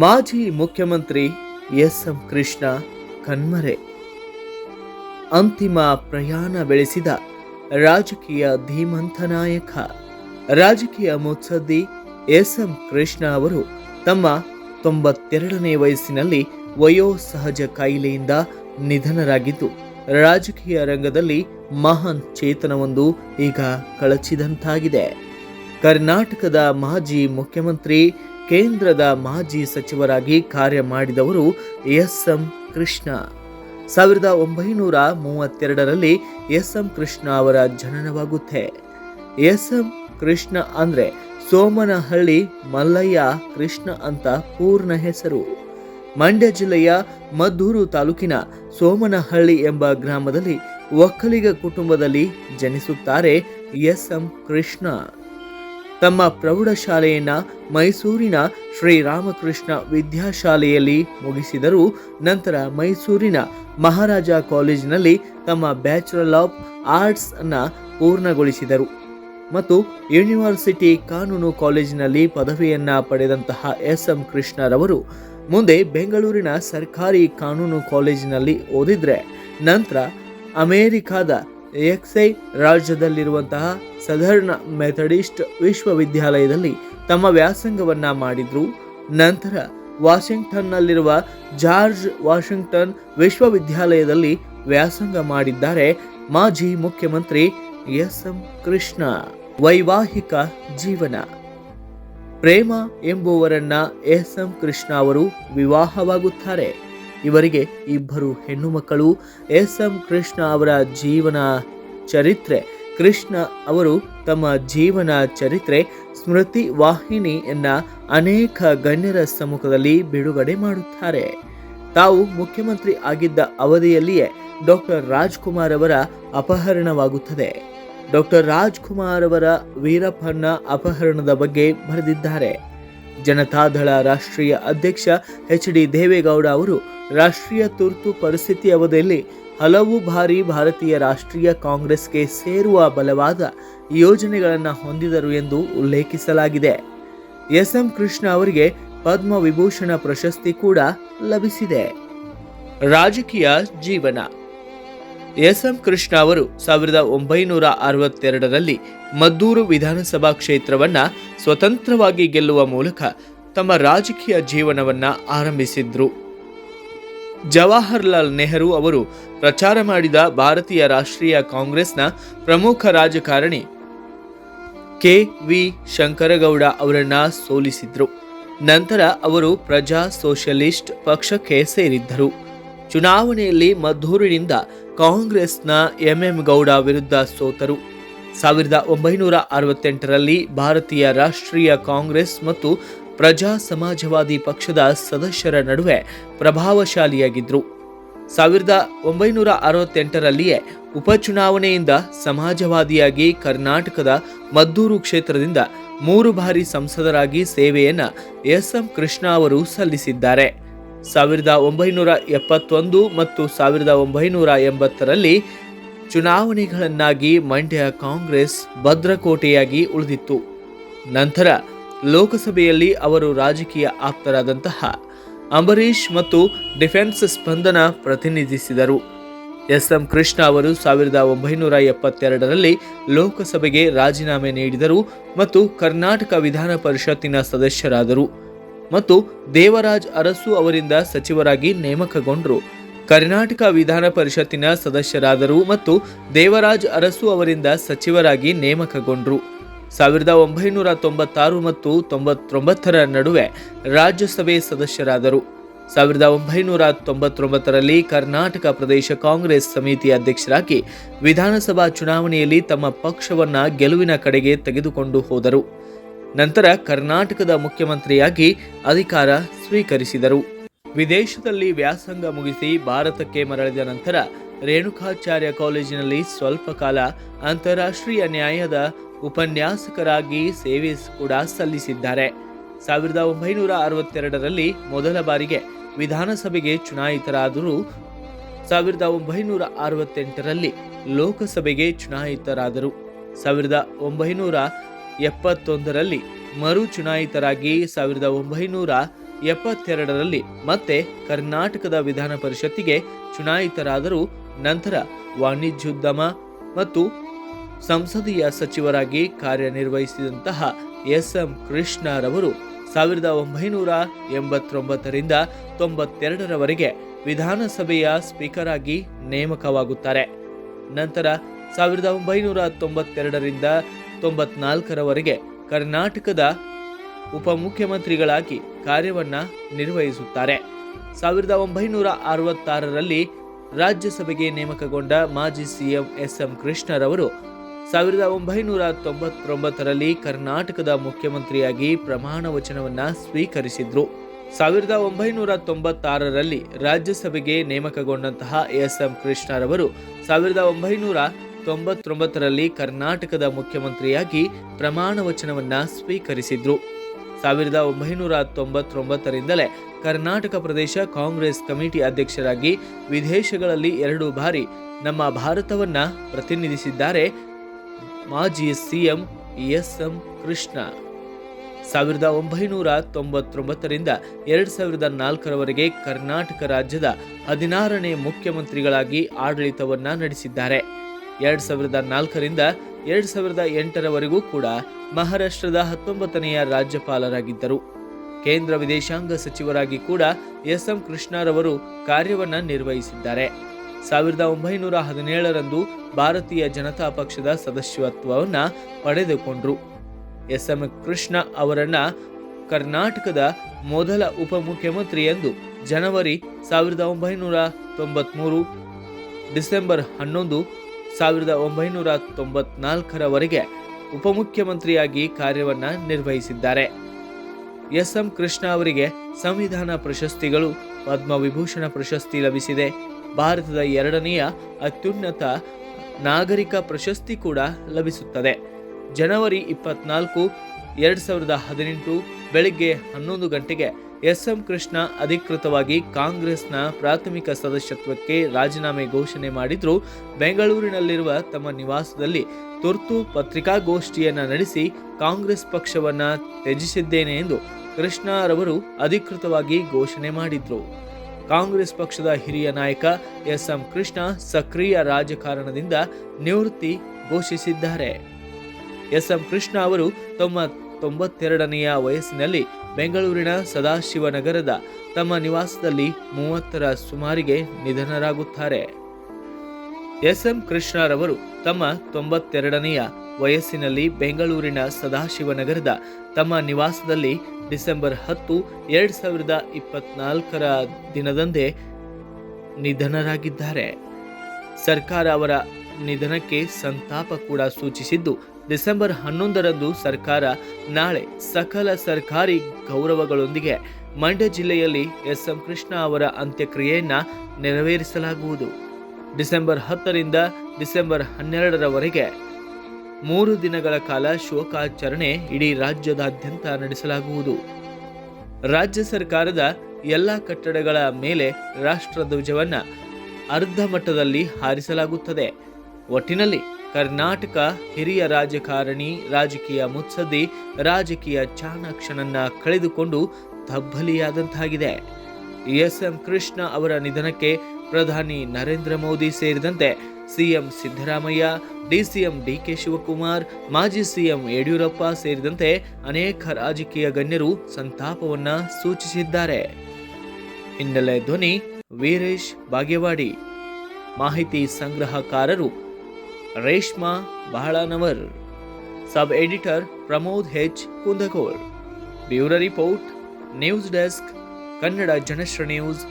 ಮಾಜಿ ಮುಖ್ಯಮಂತ್ರಿ ಎಸ್.ಎಂ. ಕೃಷ್ಣ ಕಣ್ಮರೆ. ಅಂತಿಮ ಪ್ರಯಾಣ ಬೆಳೆಸಿದ ರಾಜಕೀಯ ಧೀಮಂತ ನಾಯಕ, ರಾಜಕೀಯ ಮುತ್ಸದ್ದಿ ಎಸ್.ಎಂ. ಕೃಷ್ಣ ಅವರು ತಮ್ಮ 92ನೇ ವಯಸ್ಸಿನಲ್ಲಿ ವಯೋಸಹಜ ಕಾಯಿಲೆಯಿಂದ ನಿಧನರಾಗಿದ್ದು, ರಾಜಕೀಯ ರಂಗದಲ್ಲಿ ಮಹಾನ್ ಚೇತನವೊಂದು ಈಗ ಕಳಚಿದಂತಾಗಿದೆ. ಕರ್ನಾಟಕದ ಮಾಜಿ ಮುಖ್ಯಮಂತ್ರಿ, ಕೇಂದ್ರದ ಮಾಜಿ ಸಚಿವರಾಗಿ ಕಾರ್ಯ ಮಾಡಿದವರು ಎಸ್.ಎಂ. ಕೃಷ್ಣ. 1932ರಲ್ಲಿ ಎಸ್.ಎಂ. ಕೃಷ್ಣ ಅವರ ಜನನವಾಗುತ್ತೆ. ಎಸ್.ಎಂ. ಕೃಷ್ಣ ಅಂದ್ರೆ ಸೋಮನಹಳ್ಳಿ ಮಲ್ಲಯ್ಯ ಕೃಷ್ಣ ಅಂತ ಪೂರ್ಣ ಹೆಸರು. ಮಂಡ್ಯ ಜಿಲ್ಲೆಯ ಮದ್ದೂರು ತಾಲೂಕಿನ ಸೋಮನಹಳ್ಳಿ ಎಂಬ ಗ್ರಾಮದಲ್ಲಿ ಒಕ್ಕಲಿಗ ಕುಟುಂಬದಲ್ಲಿ ಜನಿಸುತ್ತಾರೆ ಎಸ್.ಎಂ. ಕೃಷ್ಣ. ತಮ್ಮ ಪ್ರೌಢಶಾಲೆಯನ್ನ ಮೈಸೂರಿನ ಶ್ರೀರಾಮಕೃಷ್ಣ ವಿದ್ಯಾಶಾಲೆಯಲ್ಲಿ ಮುಗಿಸಿದರು. ನಂತರ ಮೈಸೂರಿನ ಮಹಾರಾಜ ಕಾಲೇಜಿನಲ್ಲಿ ತಮ್ಮ ಬ್ಯಾಚಲರ್ ಆಫ್ ಆರ್ಟ್ಸ್ ಅನ್ನ ಪೂರ್ಣಗೊಳಿಸಿದರು ಮತ್ತು ಯೂನಿವರ್ಸಿಟಿ ಕಾನೂನು ಕಾಲೇಜಿನಲ್ಲಿ ಪದವಿಯನ್ನ ಪಡೆದಂತಹ ಎಸ್.ಎಂ. ಕೃಷ್ಣರವರು ಮುಂದೆ ಬೆಂಗಳೂರಿನ ಸರ್ಕಾರಿ ಕಾನೂನು ಕಾಲೇಜಿನಲ್ಲಿ ಓದಿದ್ರೆ, ನಂತರ ಅಮೆರಿಕಾದ ಎಕ್ಸೈ ರಾಜ್ಯದಲ್ಲಿರುವಂತಹ ಸದರ್ನ್ ಮೆಥಡಿಸ್ಟ್ ವಿಶ್ವವಿದ್ಯಾಲಯದಲ್ಲಿ ತಮ್ಮ ವ್ಯಾಸಂಗವನ್ನ ಮಾಡಿದ್ರು. ನಂತರ ವಾಷಿಂಗ್ಟನ್ನಲ್ಲಿರುವ ಜಾರ್ಜ್ ವಾಷಿಂಗ್ಟನ್ ವಿಶ್ವವಿದ್ಯಾಲಯದಲ್ಲಿ ವ್ಯಾಸಂಗ ಮಾಡಿದ್ದಾರೆ ಮಾಜಿ ಮುಖ್ಯಮಂತ್ರಿ ಎಸ್.ಎಂ. ಕೃಷ್ಣ. ವೈವಾಹಿಕ ಜೀವನ. ಪ್ರೇಮ ಎಂಬುವರನ್ನ ಎಸ್.ಎಂ. ಕೃಷ್ಣ ಅವರು ವಿವಾಹವಾಗುತ್ತಾರೆ. ಇವರಿಗೆ ಇಬ್ಬರು ಹೆಣ್ಣು ಮಕ್ಕಳು. ಎಸ್.ಎಂ. ಕೃಷ್ಣ ಅವರ ಜೀವನ ಚರಿತ್ರೆ. ಕೃಷ್ಣ ಅವರು ತಮ್ಮ ಜೀವನ ಚರಿತ್ರೆ ಸ್ಮೃತಿ ವಾಹಿನಿಯನ್ನ ಅನೇಕ ಗಣ್ಯರ ಸಮ್ಮುಖದಲ್ಲಿ ಬಿಡುಗಡೆ ಮಾಡುತ್ತಾರೆ. ತಾವು ಮುಖ್ಯಮಂತ್ರಿ ಆಗಿದ್ದ ಅವಧಿಯಲ್ಲಿಯೇ ಡಾಕ್ಟರ್ ರಾಜ್ಕುಮಾರ್ ಅವರ ಅಪಹರಣವಾಗುತ್ತದೆ. ಡಾಕ್ಟರ್ ರಾಜ್ಕುಮಾರ್ ಅವರ ವೀರಪ್ಪನ ಅಪಹರಣದ ಬಗ್ಗೆ ಬರೆದಿದ್ದಾರೆ. ಜನತಾದಳ ರಾಷ್ಟ್ರೀಯ ಅಧ್ಯಕ್ಷ ಎಚ್.ಡಿ. ದೇವೇಗೌಡ ಅವರು ರಾಷ್ಟ್ರೀಯ ತುರ್ತು ಪರಿಸ್ಥಿತಿ ಅವಧಿಯಲ್ಲಿ ಹಲವು ಬಾರಿ ಭಾರತೀಯ ರಾಷ್ಟ್ರೀಯ ಕಾಂಗ್ರೆಸ್ಗೆ ಸೇರುವ ಬಲವಾದ ಯೋಜನೆಗಳನ್ನು ಹೊಂದಿದರು ಎಂದು ಉಲ್ಲೇಖಿಸಲಾಗಿದೆ. ಎಸ್.ಎಂ. ಕೃಷ್ಣ ಅವರಿಗೆ ಪದ್ಮ ವಿಭೂಷಣ ಪ್ರಶಸ್ತಿ ಕೂಡ ಲಭಿಸಿದೆ. ರಾಜಕೀಯ ಜೀವನ. ಎಸ್.ಎಂ. ಕೃಷ್ಣ ಅವರು 1962ರಲ್ಲಿ ಮದ್ದೂರು ವಿಧಾನಸಭಾ ಕ್ಷೇತ್ರವನ್ನ ಸ್ವತಂತ್ರವಾಗಿ ಗೆಲ್ಲುವ ಮೂಲಕ ತಮ್ಮ ರಾಜಕೀಯ ಜೀವನವನ್ನ ಆರಂಭಿಸಿದ್ರು. ಜವಾಹರ್ಲಾಲ್ ನೆಹರು ಅವರು ಪ್ರಚಾರ ಮಾಡಿದ ಭಾರತೀಯ ರಾಷ್ಟ್ರೀಯ ಕಾಂಗ್ರೆಸ್ನ ಪ್ರಮುಖ ರಾಜಕಾರಣಿ ಕೆ.ವಿ. ಶಂಕರಗೌಡ ಅವರನ್ನ ಸೋಲಿಸಿದ್ರು. ನಂತರ ಅವರು ಪ್ರಜಾ ಸೋಷಲಿಸ್ಟ್ ಪಕ್ಷಕ್ಕೆ ಸೇರಿದ್ದರು. ಚುನಾವಣೆಯಲ್ಲಿ ಮದ್ದೂರಿನಿಂದ ಕಾಂಗ್ರೆಸ್ನ ಎಂ.ಎಂ. ಗೌಡ ವಿರುದ್ಧ ಸೋತರು. 1968ರಲ್ಲಿ ಭಾರತೀಯ ರಾಷ್ಟ್ರೀಯ ಕಾಂಗ್ರೆಸ್ ಮತ್ತು ಪ್ರಜಾ ಸಮಾಜವಾದಿ ಪಕ್ಷದ ಸದಸ್ಯರ ನಡುವೆ ಪ್ರಭಾವಶಾಲಿಯಾಗಿದ್ದರು. 1968ರಲ್ಲಿಯೇ ಉಪಚುನಾವಣೆಯಿಂದ ಸಮಾಜವಾದಿಯಾಗಿ ಕರ್ನಾಟಕದ ಮದ್ದೂರು ಕ್ಷೇತ್ರದಿಂದ 3 ಬಾರಿ ಸಂಸದರಾಗಿ ಸೇವೆಯನ್ನ ಎಸ್.ಎಂ. ಕೃಷ್ಣ ಅವರು ಸಲ್ಲಿಸಿದ್ದಾರೆ. 1971 ಮತ್ತು 1980ರಲ್ಲಿ ಚುನಾವಣೆಗಳನ್ನಾಗಿ ಮಂಡ್ಯ ಕಾಂಗ್ರೆಸ್ ಭದ್ರಕೋಟೆಯಾಗಿ ಉಳಿದಿತ್ತು. ನಂತರ ಲೋಕಸಭೆಯಲ್ಲಿ ಅವರು ರಾಜಕೀಯ ಆಪ್ತರಾದಂತಹ ಅಂಬರೀಷ್ ಮತ್ತು ಡಿಫೆನ್ಸ್ ಸ್ಪಂದನ ಪ್ರತಿನಿಧಿಸಿದರು. ಎಸ್.ಎಂ. ಕೃಷ್ಣ ಅವರು 1972ರಲ್ಲಿ ಲೋಕಸಭೆಗೆ ರಾಜೀನಾಮೆ ನೀಡಿದರು ಮತ್ತು ಕರ್ನಾಟಕ ವಿಧಾನ ಪರಿಷತ್ತಿನ ಸದಸ್ಯರಾದರು ಮತ್ತು ದೇವರಾಜ್ ಅರಸು ಅವರಿಂದ ಸಚಿವರಾಗಿ ನೇಮಕಗೊಂಡರು. ಕರ್ನಾಟಕ ವಿಧಾನ ಪರಿಷತ್ತಿನ ಸದಸ್ಯರಾದರು ಮತ್ತು ದೇವರಾಜ್ ಅರಸು ಅವರಿಂದ ಸಚಿವರಾಗಿ ನೇಮಕಗೊಂಡರು. 1996 ಮತ್ತು 99ರ ನಡುವೆ ರಾಜ್ಯಸಭೆ ಸದಸ್ಯರಾದರು. 1999ರಲ್ಲಿ ಕರ್ನಾಟಕ ಪ್ರದೇಶ ಕಾಂಗ್ರೆಸ್ ಸಮಿತಿ ಅಧ್ಯಕ್ಷರಾಗಿ ವಿಧಾನಸಭಾ ಚುನಾವಣೆಯಲ್ಲಿ ತಮ್ಮ ಪಕ್ಷವನ್ನ ಗೆಲುವಿನ ಕಡೆಗೆ ತೆಗೆದುಕೊಂಡು ಹೋದರು. ನಂತರ ಕರ್ನಾಟಕದ ಮುಖ್ಯಮಂತ್ರಿಯಾಗಿ ಅಧಿಕಾರ ಸ್ವೀಕರಿಸಿದರು. ವಿದೇಶದಲ್ಲಿ ವ್ಯಾಸಂಗ ಮುಗಿಸಿ ಭಾರತಕ್ಕೆ ಮರಳಿದ ನಂತರ ರೇಣುಕಾಚಾರ್ಯ ಕಾಲೇಜಿನಲ್ಲಿ ಸ್ವಲ್ಪ ಕಾಲ ಅಂತಾರಾಷ್ಟ್ರೀಯ ನ್ಯಾಯದ ಉಪನ್ಯಾಸಕರಾಗಿ ಸೇವೆ ಕೂಡ ಸಲ್ಲಿಸಿದ್ದಾರೆ. 1962ರಲ್ಲಿ ಮೊದಲ ಬಾರಿಗೆ ವಿಧಾನಸಭೆಗೆ ಚುನಾಯಿತರಾದರು. 1968ರಲ್ಲಿ ಲೋಕಸಭೆಗೆ ಚುನಾಯಿತರಾದರು. 1971ರಲ್ಲಿ ಮರು ಚುನಾಯಿತರಾಗಿ 1972ರಲ್ಲಿ ಮತ್ತೆ ಕರ್ನಾಟಕದ ವಿಧಾನ ಪರಿಷತ್ತಿಗೆ ಚುನಾಯಿತರಾದರು. ನಂತರ ವಾಣಿಜ್ಯೋದ್ಯಮ ಮತ್ತು ಸಂಸದೀಯ ಸಚಿವರಾಗಿ ಕಾರ್ಯನಿರ್ವಹಿಸಿದಂತಹ ಎಸ್.ಎಂ. ಕೃಷ್ಣರವರು 1989ರಿಂದ 92ರವರೆಗೆ ವಿಧಾನಸಭೆಯ ಸ್ಪೀಕರ್ ಆಗಿ ನೇಮಕವಾಗುತ್ತಾರೆ. ನಂತರ 1992ರಿಂದ 94ರವರೆಗೆ ಕರ್ನಾಟಕದ ಉಪಮುಖ್ಯಮಂತ್ರಿಗಳಾಗಿ ಕಾರ್ಯವನ್ನ ನಿರ್ವಹಿಸುತ್ತಾರೆ. 1966ರಲ್ಲಿ ರಾಜ್ಯಸಭೆಗೆ ನೇಮಕಗೊಂಡ ಮಾಜಿ ಸಿಎಂ ಎಸ್.ಎಂ. ಕೃಷ್ಣರವರು 1999ರಲ್ಲಿ ಕರ್ನಾಟಕದ ಮುಖ್ಯಮಂತ್ರಿಯಾಗಿ ಪ್ರಮಾಣ ವಚನವನ್ನ ಸ್ವೀಕರಿಸಿದ್ರು. 1996ರಲ್ಲಿ ರಾಜ್ಯಸಭೆಗೆ ನೇಮಕಗೊಂಡಂತಹ ಎಸ್.ಎಂ. ಕೃಷ್ಣರವರು 1999ರಲ್ಲಿ ಕರ್ನಾಟಕದ ಮುಖ್ಯಮಂತ್ರಿಯಾಗಿ ಪ್ರಮಾಣ ವಚನವನ್ನ ಸ್ವೀಕರಿಸಿದ್ರು. 1999ರಿಂದಲೇ ಕರ್ನಾಟಕ ಪ್ರದೇಶ ಕಾಂಗ್ರೆಸ್ ಕಮಿಟಿ ಅಧ್ಯಕ್ಷರಾಗಿ ವಿದೇಶಗಳಲ್ಲಿ 2 ಬಾರಿ ನಮ್ಮ ಭಾರತವನ್ನ ಪ್ರತಿನಿಧಿಸಿದ್ದಾರೆ ಮಾಜಿ ಸಿಎಂ ಎಸ್.ಎಂ. ಕೃಷ್ಣ. 1999ರಿಂದ 2004ರವರೆಗೆ ಕರ್ನಾಟಕ ರಾಜ್ಯದ 16ನೇ ಮುಖ್ಯಮಂತ್ರಿಗಳಾಗಿ ಆಡಳಿತವನ್ನ ನಡೆಸಿದ್ದಾರೆ. 2004ರಿಂದ 2008ರವರೆಗೂ ಕೂಡ ಮಹಾರಾಷ್ಟ್ರದ 19ನೆಯ ರಾಜ್ಯಪಾಲರಾಗಿದ್ದರು. ಕೇಂದ್ರ ವಿದೇಶಾಂಗ ಸಚಿವರಾಗಿ ಕೂಡ ಎಸ್.ಎಂ. ಕೃಷ್ಣರವರು ಕಾರ್ಯವನ್ನ ನಿರ್ವಹಿಸಿದ್ದಾರೆ. 1917ರಂದು ಭಾರತೀಯ ಜನತಾ ಪಕ್ಷದ ಸದಸ್ಯತ್ವವನ್ನ ಪಡೆದುಕೊಂಡರು. ಎಸ್.ಎಂ. ಕೃಷ್ಣ ಅವರನ್ನ ಕರ್ನಾಟಕದ ಮೊದಲ ಉಪಮುಖ್ಯಮಂತ್ರಿ ಎಂದು ಜನವರಿ 1993, ಡಿಸೆಂಬರ್ 11, 1994ರವರೆಗೆ ಉಪಮುಖ್ಯಮಂತ್ರಿಯಾಗಿ ಕಾರ್ಯವನ್ನ ನಿರ್ವಹಿಸಿದ್ದಾರೆ. ಎಸ್.ಎಂ. ಕೃಷ್ಣ ಅವರಿಗೆ ಸಂವಿಧಾನ ಪ್ರಶಸ್ತಿಗಳು, ಪದ್ಮವಿಭೂಷಣ ಪ್ರಶಸ್ತಿ ಲಭಿಸಿದೆ. ಭಾರತದ 2ನೆಯ ಅತ್ಯುನ್ನತ ನಾಗರಿಕ ಪ್ರಶಸ್ತಿ ಕೂಡ ಲಭಿಸುತ್ತದೆ. ಜನವರಿ 24, 2018 ಬೆಳಿಗ್ಗೆ 11 ಗಂಟೆಗೆ ಎಸ್.ಎಂ. ಕೃಷ್ಣ ಅಧಿಕೃತವಾಗಿ ಕಾಂಗ್ರೆಸ್ನ ಪ್ರಾಥಮಿಕ ಸದಸ್ಯತ್ವಕ್ಕೆ ರಾಜೀನಾಮೆ ಘೋಷಣೆ ಮಾಡಿದ್ರು. ಬೆಂಗಳೂರಿನಲ್ಲಿರುವ ತಮ್ಮ ನಿವಾಸದಲ್ಲಿ ತುರ್ತು ಪತ್ರಿಕಾಗೋಷ್ಠಿಯನ್ನ ನಡೆಸಿ ಕಾಂಗ್ರೆಸ್ ಪಕ್ಷವನ್ನ ತ್ಯಜಿಸಿದ್ದೇನೆ ಎಂದು ಕೃಷ್ಣರವರು ಅಧಿಕೃತವಾಗಿ ಘೋಷಣೆ ಮಾಡಿದ್ರು. ಕಾಂಗ್ರೆಸ್ ಪಕ್ಷದ ಹಿರಿಯ ನಾಯಕ ಎಸ್.ಎಂ. ಕೃಷ್ಣ ಸಕ್ರಿಯ ರಾಜಕಾರಣದಿಂದ ನಿವೃತ್ತಿ ಘೋಷಿಸಿದ್ದಾರೆ. ಎಸ್.ಎಂ. ಕೃಷ್ಣ ಅವರು ತಮ್ಮ 92ನೆಯ ವಯಸ್ಸಿನಲ್ಲಿ ಬೆಂಗಳೂರಿನ ಸದಾಶಿವನಗರದ ತಮ್ಮ ನಿವಾಸದಲ್ಲಿ 30ರ ಸುಮಾರಿಗೆ ನಿಧನರಾಗುತ್ತಾರೆ. ಎಸ್.ಎಂ. ಕೃಷ್ಣರವರು ತಮ್ಮ 92ನೆಯ ವಯಸ್ಸಿನಲ್ಲಿ ಬೆಂಗಳೂರಿನ ಸದಾಶಿವನಗರದ ತಮ್ಮ ನಿವಾಸದಲ್ಲಿ ಡಿಸೆಂಬರ್ 10, 2024ರ ದಿನದಂದೇ ನಿಧನರಾಗಿದ್ದಾರೆ. ಸರ್ಕಾರ ಅವರ ನಿಧನಕ್ಕೆ ಸಂತಾಪ ಕೂಡ ಸೂಚಿಸಿದ್ದು, ಡಿಸೆಂಬರ್ 11ರಂದು ಸರ್ಕಾರ ನಾಳೆ ಸಕಲ ಸರ್ಕಾರಿ ಗೌರವಗಳೊಂದಿಗೆ ಮಂಡ್ಯ ಜಿಲ್ಲೆಯಲ್ಲಿ ಎಸ್.ಎಂ. ಕೃಷ್ಣ ಅವರ ಅಂತ್ಯಕ್ರಿಯೆಯನ್ನ ನೆರವೇರಿಸಲಾಗುವುದು. ಡಿಸೆಂಬರ್ 10ರಿಂದ ಡಿಸೆಂಬರ್ 12ರವರೆಗೆ 3 ದಿನಗಳ ಕಾಲ ಶೋಕಾಚರಣೆ ಇಡೀ ರಾಜ್ಯದಾದ್ಯಂತ ನಡೆಸಲಾಗುವುದು. ರಾಜ್ಯ ಸರ್ಕಾರದ ಎಲ್ಲ ಕಟ್ಟಡಗಳ ಮೇಲೆ ರಾಷ್ಟ್ರಧ್ವಜವನ್ನ ಅರ್ಧ ಮಟ್ಟದಲ್ಲಿ ಹಾರಿಸಲಾಗುತ್ತದೆ. ಒಟ್ಟಿನಲ್ಲಿ ಕರ್ನಾಟಕ ಹಿರಿಯ ರಾಜಕಾರಣಿ, ರಾಜಕೀಯ ಮುತ್ಸದ್ದಿ, ರಾಜಕೀಯ ಚಾಣಾಕ್ಷನನ್ನ ಕಳೆದುಕೊಂಡು ತಬ್ಬಲಿಯಾದಂತಾಗಿದೆ. ಎಸ್.ಎಂ. ಕೃಷ್ಣ ಅವರ ನಿಧನಕ್ಕೆ ಪ್ರಧಾನಿ ನರೇಂದ್ರ ಮೋದಿ ಸೇರಿದಂತೆ ಸಿಎಂ ಸಿದ್ದರಾಮಯ್ಯ, ಡಿಸಿಎಂ ಡಿ.ಕೆ. ಶಿವಕುಮಾರ್, ಮಾಜಿ ಸಿಎಂ ಯಡಿಯೂರಪ್ಪ ಸೇರಿದಂತೆ ಅನೇಕ ರಾಜಕೀಯ ಗಣ್ಯರು ಸಂತಾಪವನ್ನ ಸೂಚಿಸಿದ್ದಾರೆ. ಹಿನ್ನೆಲೆ ಧ್ವನಿ ವೀರೇಶ್ ಬಾಗೇವಾಡಿ. ಮಾಹಿತಿ ಸಂಗ್ರಹಕಾರರು Reshma Bahalanavar. Sub editor Pramod H Kundagol. Bureau report news desk, Kannada Janashree news.